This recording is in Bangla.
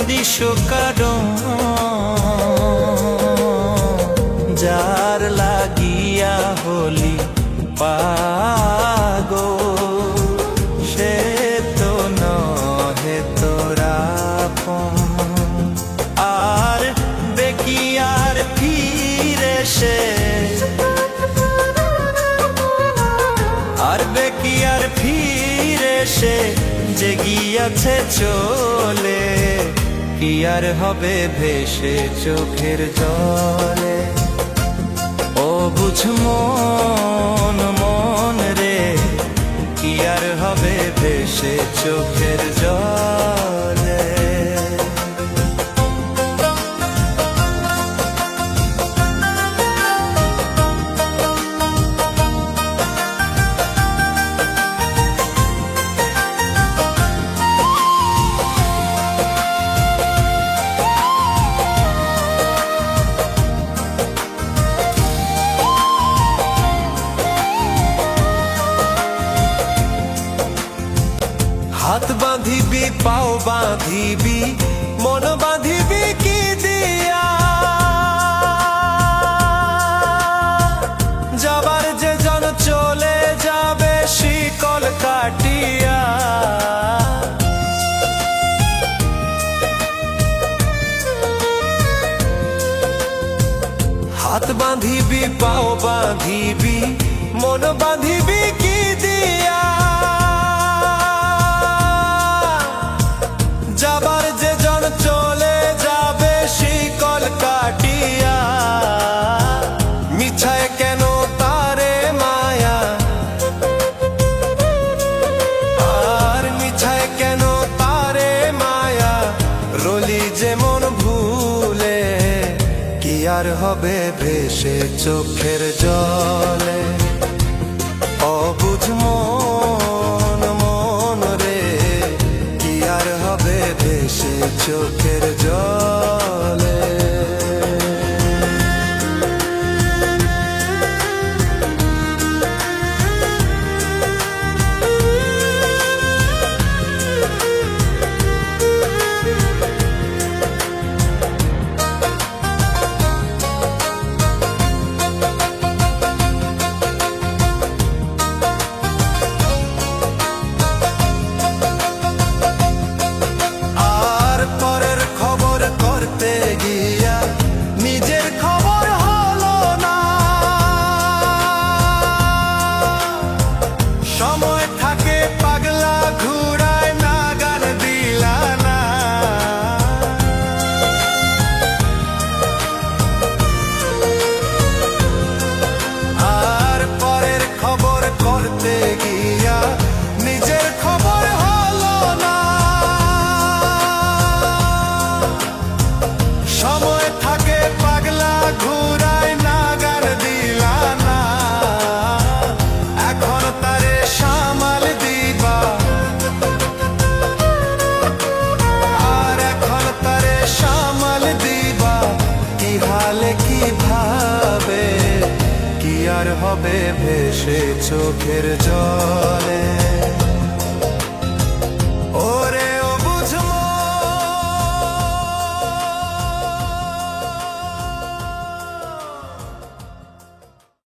অদৃশ্য কারণ যার লাগিয়া হলি পাগল, সে তো নহে তোরা আর বেকি আর ফিরে সে, আর বেকি আর ফিরে সে যে গিয়াছে চলে, কি আর হবে ভেসে চোখের জলে। ও বুঝ মন মন রে, কি আর হবে ভেসে চোখের জলে। হাত বাঁধিবি পাও বাঁধিবি মন বাঁধিবি কি দিয়া, যাবার যে জন চলে যাবে শিকল কাটিয়া। হাত বাঁধিবি পাও বাঁধিবি মন বাঁধিবি কি দিয়া, যাবার যে জন চলে যাবে শিকল কাটিয়া। মিছায় কেন তারে মায়া, আর মিছায় কেন তারে মায়া, রলি যেমন ভুলে, কি আর হবে ভেসে চোখের জলে। অবুঝ মন মন রে, কি আর হবে ভেসে চোখের জলে। হবে ভেসে চোখের জলে।